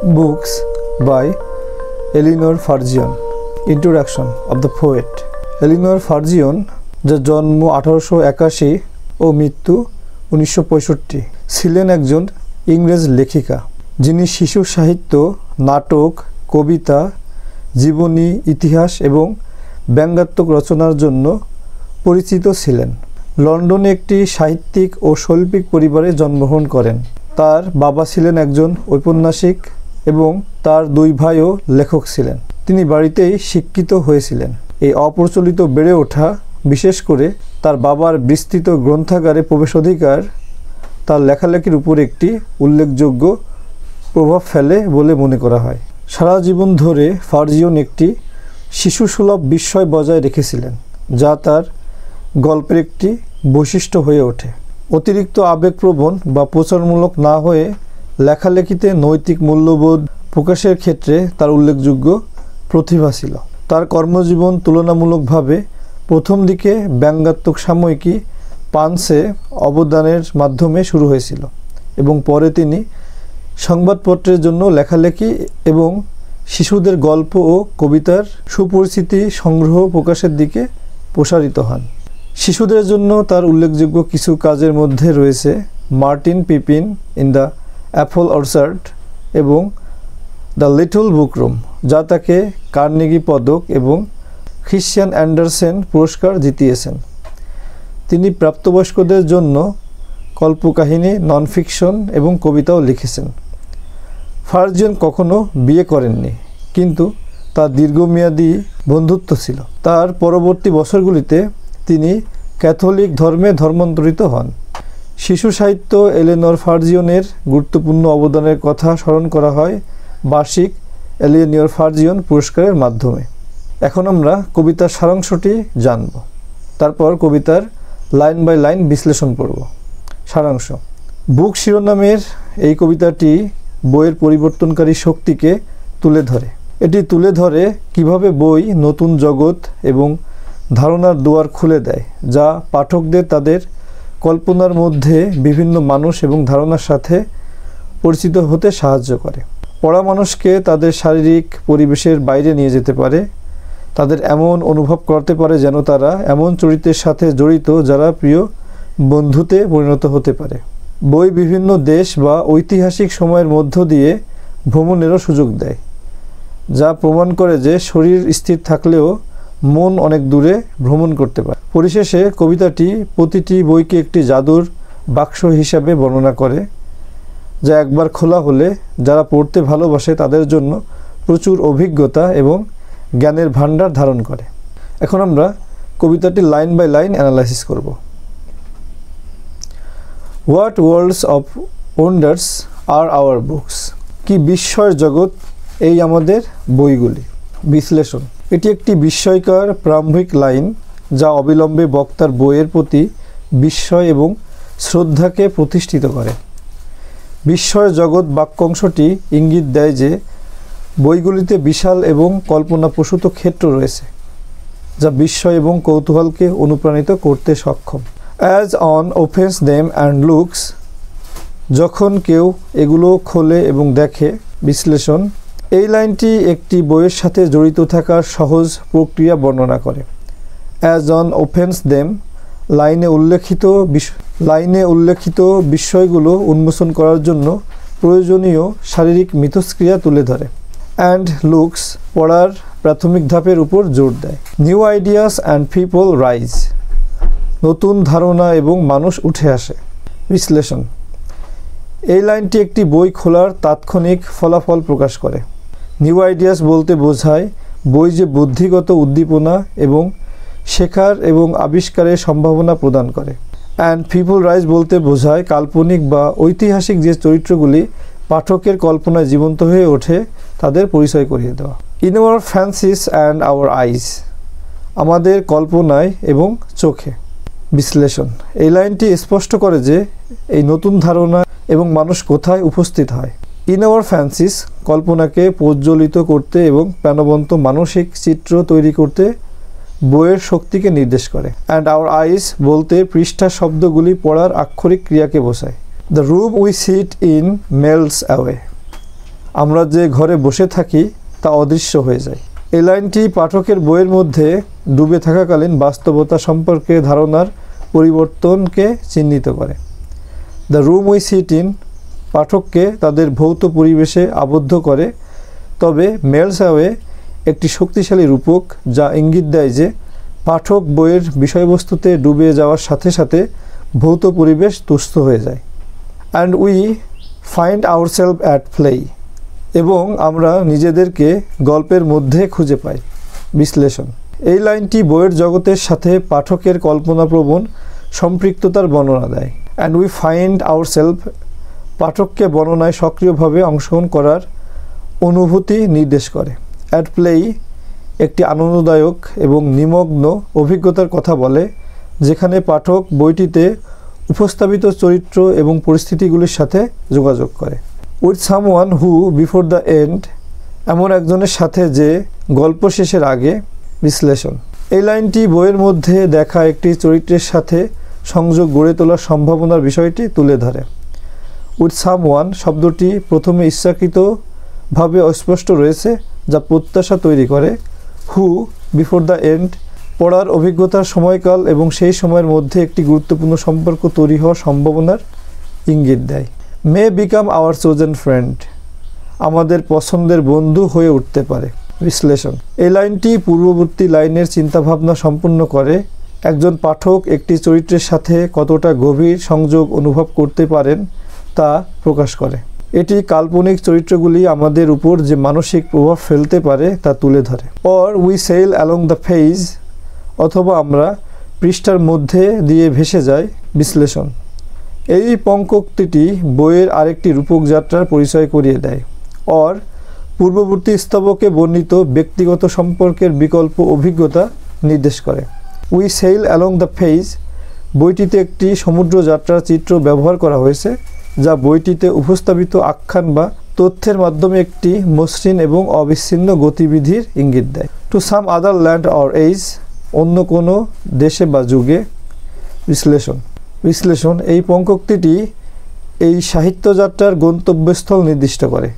Books by Eleanor Farjeon. Introduction of the poet. Eleanor Farjeon, যার জন্ম 1881 ও মৃত্যু 1965, ছিলেন একজন ইংরেজ লেখিকা যিনি শিশু সাহিত্য, নাটক, কবিতা, জীবনী, ইতিহাস এবং ব্যঙ্গাত্মক রচনার জন্য পরিচিত ছিলেন। লন্ডনে একটি সাহিত্যিক ও শৈল্পিক পরিবারে জন্মগ্রহণ করেন। তার বাবা ছিলেন একজন ঔপন্যাসিক এবং তার দুই ভাইও লেখক ছিলেন। তিনি বাড়িতেই শিক্ষিত হয়েছিলেন। এই অপ্রচলিত বেড়ে ওঠা, বিশেষ করে তার বাবার বিস্তৃত গ্রন্থাগারে প্রবেশ অধিকার, তার লেখালেখির উপর একটি উল্লেখযোগ্য প্রভাব ফেলে বলে মনে করা হয়। সারা জীবন ধরে ফারজিয়ন একটি শিশুসুলভ বিস্ময় বজায় রেখেছিলেন, যা তার গল্পের একটি বৈশিষ্ট্য হয়ে ওঠে। অতিরিক্ত আবেগপ্রবণ বা প্রচারমূলক না হয়ে লেখালেখিতে নৈতিক মূল্যবোধ প্রকাশের ক্ষেত্রে তার উল্লেখযোগ্য প্রতিভা ছিল। তার কর্মজীবন তুলনামূলকভাবে প্রথম দিকে ব্যঙ্গাত্মক সাময়িকী পাঞ্চে অবদানের মাধ্যমে শুরু হয়েছিল এবং পরে তিনি সংবাদপত্রের জন্য লেখালেখি এবং শিশুদের গল্প ও কবিতার সুপরিচিতি সংগ্রহ প্রকাশের দিকে প্রসারিত হন। শিশুদের জন্য তার উল্লেখযোগ্য কিছু কাজের মধ্যে রয়েছে Martin পিপিন in the Apple orchard এবং দ্য লিটল বুক রুম, যা তাকে কার্নেগি পদক এবং ক্রিশ্চিয়ান অ্যান্ডারসেন পুরস্কার জিতিয়েছেন। তিনি প্রাপ্তবয়স্কদের জন্য কল্পকাহিনী, ননফিকশন এবং কবিতাও লিখেছেন। ফারজিয়ন কখনো বিয়ে করেননি, কিন্তু তার দীর্ঘমেয়াদী বন্ধুত্ব ছিল। তার পরবর্তী বছরগুলিতে তিনি ক্যাথলিক ধর্মে ধর্মান্তরিত হন। শিশু সাহিত্য এলেনর ফারজিয়নের গুরুত্বপূর্ণ অবদানের কথা স্মরণ করা হয় বার্ষিক এলিয়নর ফারজিয়ন পুরস্কারের মাধ্যমে। এখন আমরা কবিতার সারাংশটি জানব, তারপর কবিতার লাইন বাই লাইন বিশ্লেষণ পড়ব। সারাংশ: বুক শিরোনামের এই কবিতাটি বইয়ের পরিবর্তনকারী শক্তিকে তুলে ধরে। এটি তুলে ধরে কিভাবে বই নতুন জগৎ এবং ধারণার দুয়ার খুলে দেয়, যা পাঠকদের তাদের কল্পনার মধ্যে বিভিন্ন মানুষ এবং ধারণার সাথে পরিচিত হতে সাহায্য করে। পড়া মানুষকে তাদের শারীরিক পরিবেশের বাইরে নিয়ে যেতে পারে, তাদের এমন অনুভব করতে পারে যেন তারা এমন চরিত্রের সাথে জড়িত যারা প্রিয় বন্ধুতে পরিণত হতে পারে। বই বিভিন্ন দেশ বা ঐতিহাসিক সময়ের মধ্য দিয়ে ভ্রমণেরও সুযোগ দেয়, যা প্রমাণ করে যে শরীর স্থির থাকলেও মন অনেক দূরে ভ্রমণ করতে পারে। পরিশেষে কবিতাটি প্রতিটি বইকে একটি জাদুর বাক্স হিসাবে বর্ণনা করে, যা একবার খোলা হলে যারা পড়তে ভালোবাসে তাদের জন্য প্রচুর অভিজ্ঞতা এবং জ্ঞানের ভাণ্ডার ধারণ করে। এখন আমরা কবিতাটি লাইন বাই লাইন অ্যানালাইসিস করব। What worlds of wonders are our books? কি বিস্ময়ের জগৎ এই আমাদের বইগুলি। বিশ্লেষণ: এটি একটি বিস্ময়কর প্রারম্ভিক লাইন যা অবিলম্বে বক্তার বইয়ের প্রতি বিস্ময় এবং শ্রদ্ধাকে প্রতিষ্ঠিত করে। বিস্ময়ের জগৎ বাক্যাংশটি ইঙ্গিত দেয় যে বইগুলিতে বিশাল এবং কল্পনাপ্রসূত ক্ষেত্র রয়েছে, যা বিস্ময় এবং কৌতূহলকে অনুপ্রাণিত করতে সক্ষম। As on opens them and looks, যখন কেউ এগুলো খোলে এবং দেখে। বিশ্লেষণ: এই লাইনটি একটি বইয়ের সাথে জড়িত থাকার সহজ প্রক্রিয়া বর্ণনা করে। অ্যাজ অন ওপেন্স দেম লাইনে উল্লেখিত বিষয়গুলো উন্মোচন করার জন্য প্রয়োজনীয় শারীরিক মিথস্ক্রিয়া তুলে ধরে। অ্যান্ড লুকস পড়ার প্রাথমিক ধাপের উপর জোর দেয়। New ideas and people rise, নতুন ধারণা এবং মানুষ উঠে আসে। বিশ্লেষণ: এই লাইনটি একটি বই খোলার তাৎক্ষণিক ফলাফল প্রকাশ করে। নিউ আইডিয়াস বলতে বোঝায় বই যে বুদ্ধিগত উদ্দীপনা এবং শেখার এবং আবিষ্কারের সম্ভাবনা প্রদান করে। অ্যান্ড পিপল রাইজ বলতে বোঝায় কাল্পনিক বা ঐতিহাসিক যে চরিত্রগুলি পাঠকের কল্পনায় জীবন্ত হয়ে ওঠে তাদের পরিচয় করিয়ে দেওয়া। In our fancies and our eyes, আমাদের কল্পনায় এবং চোখে। বিশ্লেষণ: এই লাইনটি স্পষ্ট করে যে এই নতুন ধারণা এবং মানুষ কোথায় উপস্থিত হয়। ইন আওয়ার ফ্যান্সিস কল্পনাকে প্রজ্বলিত করতে এবং প্রাণবন্ত মানসিক চিত্র তৈরি করতে বইয়ের শক্তিকে নির্দেশ করে। অ্যান্ড আওয়ার আইজ বলতে পৃষ্ঠা শব্দগুলি পড়ার আক্ষরিক ক্রিয়াকে বোঝায়। The room we seat in melts away, আমরা যে ঘরে বসে থাকি তা অদৃশ্য হয়ে যায়। এই লাইনটি পাঠকের বইয়ের মধ্যে ডুবে থাকাকালীন বাস্তবতা সম্পর্কে ধারণার পরিবর্তনকে চিহ্নিত করে। The room we seat in পাঠককে তাদের ভৌত পরিবেশে আবদ্ধ করে, তবে মেলস অ্যাওয়ে একটি শক্তিশালী রূপক যা ইঙ্গিত দেয় যে পাঠক বইয়ের বিষয়বস্তুতে ডুবে যাওয়ার সাথে সাথে ভৌত পরিবেশ তুচ্ছ হয়ে যায়। And we find ourself at play এবং আমরা নিজেদেরকে গল্পের মধ্যে খুঁজে পাই। বিশ্লেষণ। এই লাইনটি বইয়ের জগতের সাথে পাঠকের কল্পনাপ্রবণ সম্পৃক্ততার বর্ণনা দেয়। অ্যান্ড উই ফাইন্ড আওয়ারসেলফ পাঠককে বর্ণনায় সক্রিয়ভাবে অংশগ্রহণ করার অনুভূতি নির্দেশ করে। অ্যাট প্লেই একটি আনন্দদায়ক এবং নিমগ্ন অভিজ্ঞতার কথা বলে, যেখানে পাঠক বইটিতে উপস্থাপিত চরিত্র এবং পরিস্থিতিগুলির সাথে যোগাযোগ করে। With someone who before the end এমন একজনের সাথে যে গল্প শেষের আগে। বিশ্লেষণ। এই লাইনটি বইয়ের মধ্যে দেখা একটি চরিত্রের সাথে সংযোগ গড়ে তোলার সম্ভাবনার বিষয়টি তুলে ধরে। উইথ সামওয়ান শব্দটি প্রথমে ইচ্ছাকৃতভাবে অস্পষ্ট রয়েছে, যা প্রত্যাশা তৈরি করে। হু বিফোর দ্য এন্ড পড়ার অভিজ্ঞতার সময়কাল এবং সেই সময়ের মধ্যে একটি গুরুত্বপূর্ণ সম্পর্ক তৈরি হওয়ার সম্ভাবনার ইঙ্গিত দেয়। মে বিকাম আওয়ার চোজেন ফ্রেন্ড আমাদের পছন্দের বন্ধু হয়ে উঠতে পারে। বিশ্লেষণ। এই লাইনটি পূর্ববর্তী লাইনের চিন্তাভাবনা সম্পূর্ণ করে। একজন পাঠক একটি চরিত্রের সাথে কতটা গভীর সংযোগ অনুভব করতে পারেন তা প্রকাশ করে। এটি কাল্পনিক চরিত্রগুলি আমাদের উপর যে মানসিক প্রভাব ফেলতে পারে তা তুলে ধরে। Or we sail along the pages অথবা আমরা পৃষ্ঠার মধ্যে দিয়ে ভেসে যাই। বিশ্লেষণ। এই পঙ্কোক্তিটি বইয়ের আরেকটি রূপক যাত্রার পরিচয় করিয়ে দেয়। অর পূর্ববর্তী স্তবকে বর্ণিত ব্যক্তিগত সম্পর্কের বিকল্প অভিজ্ঞতা নির্দেশ করে। We sail along the pages বইটিতে একটি সমুদ্র যাত্রার চিত্র ব্যবহার করা হয়েছে, যা বইটিতে উপস্থাপিত আখ্যান বা তথ্যের মাধ্যমে একটি মসৃণ এবং অবিচ্ছিন্ন গতিবিধির ইঙ্গিত দেয়। To some other land or age অন্য কোনো দেশে বা যুগে। বিশ্লেষণ। এই পঙ্কোক্তিটি এই সাহিত্যযাত্রার গন্তব্যস্থল নির্দিষ্ট করে।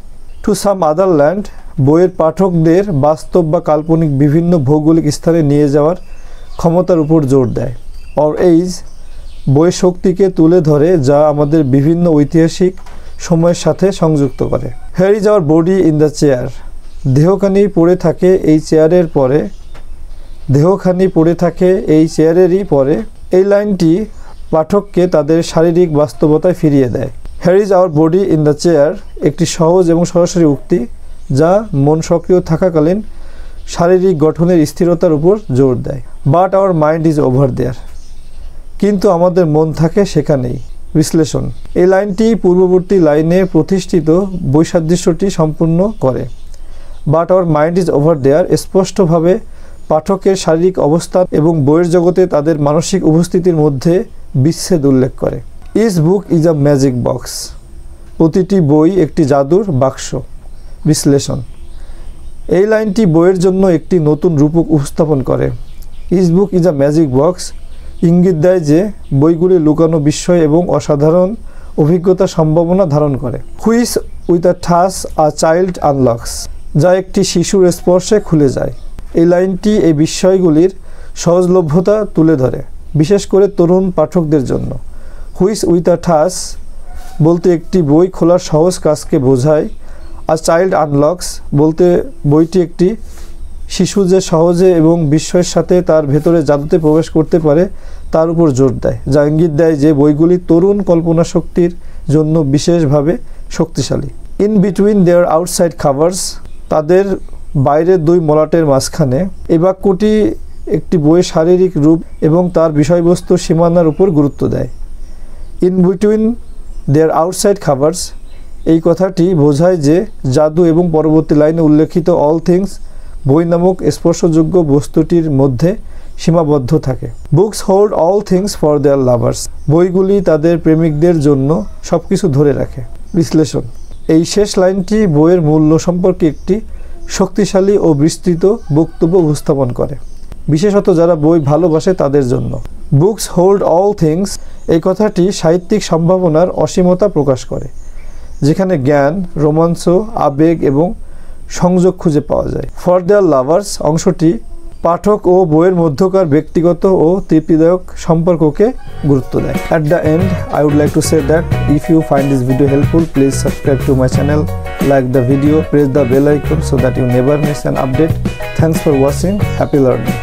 টু সাম আদার ল্যান্ড বইয়ের পাঠকদের বাস্তব বা কাল্পনিক বিভিন্ন ভৌগোলিক স্থানে নিয়ে যাওয়ার ক্ষমতার উপর জোর দেয়। অর এইজ বইয়ের শক্তিকে তুলে ধরে, যা আমাদের বিভিন্ন ঐতিহাসিক সময়ের সাথে সংযুক্ত করে। Here is our body in the chair দেহখানি পড়ে থাকে এই চেয়ারেরই পরে। এই লাইনটি পাঠককে তাদের শারীরিক বাস্তবতায় ফিরিয়ে দেয়। Hair is our body in the chair একটি সহজ এবং সরাসরি উক্তি, যা মন সক্রিয় থাকাকালীন শারীরিক গঠনের স্থিরতার উপর জোর দেয়। But our mind is over there কিন্তু আমাদের মন থাকে সেখানেই। বিশ্লেষণ। এই লাইনটি পূর্ববর্তী লাইনে প্রতিষ্ঠিত বৈসাদৃশ্যটি সম্পূর্ণ করে। But our mind is over there স্পষ্টভাবে পাঠকের শারীরিক অবস্থান এবং বইয়ের জগতে তাদের মানসিক উপস্থিতির মধ্যে বিচ্ছেদ উল্লেখ করে। Each book is a magic box প্রতিটি বই একটি জাদুর বাক্স। বিশ্লেষণ। এই লাইনটি বইয়ের জন্য একটি নতুন রূপক উপস্থাপন করে। Each book is a magic box ইঙ্গিত দেয় যে বইগুলি লুকানো বিস্ময় এবং অসাধারণ অভিজ্ঞতার সম্ভাবনা ধারণ করে। Which with a touch a child আনলক্স যা একটি শিশুর স্পর্শে খুলে যায়। এই লাইনটি এই বিষয়গুলির সহজলভ্যতা তুলে ধরে, বিশেষ করে তরুণ পাঠকদের জন্য। হুইচ উইথ আ টাচ বলতে একটি বই খোলার সহজ কাজকে বোঝায়। আ চাইল্ড আনলক্স বলতে বইটি একটি শিশু যে সহজে এবং বিস্ময়ের সাথে তার ভেতরে জাদুতে প্রবেশ করতে পারে তার উপর জোর দেয়, যা ইঙ্গিত দেয় যে বইগুলি তরুণ কল্পনা শক্তির জন্য বিশেষভাবে শক্তিশালী। In between there outside covers তাদের বাইরের দুই মলাটের মাঝখানে এই বাক্যটি একটি বইয়ের শারীরিক রূপ এবং তার বিষয়বস্তু সীমানার উপর গুরুত্ব দেয়। In between there outside covers এই কথাটি বোঝায় যে জাদু এবং পরবর্তী লাইনে উল্লেখিত অল থিংস বই নামক স্পর্শযোগ্য বস্তুটির মধ্যে সীমাবদ্ধ থাকে। Books hold all things for their lovers বইগুলি তাদের প্রেমিকদের জন্য সব কিছু ধরে রাখে। বিশ্লেষণ। এই শেষ লাইনটি বইয়ের মূল্য সম্পর্কে একটি শক্তিশালী ও বিস্তৃত বক্তব্য উপস্থাপন করে, বিশেষত যারা বই ভালোবাসে তাদের জন্য। বুকস হোল্ড অল থিংস এই কথাটি সাহিত্যিক সম্ভাবনার অসীমতা প্রকাশ করে, যেখানে জ্ঞান, রোমাঞ্চ, আবেগ এবং সংযোগ খুঁজে পাওয়া যায়। ফর দেয়ার লাভার্স অংশটি পাঠক ও বইয়ের মধ্যকার ব্যক্তিগত ও তৃপ্তিদায়ক সম্পর্ককে গুরুত্ব দেয়। At the end, I would like to say that if you find this video helpful, please subscribe to my channel, like the video, press the bell icon so that you never miss an update. Thanks for watching. Happy learning.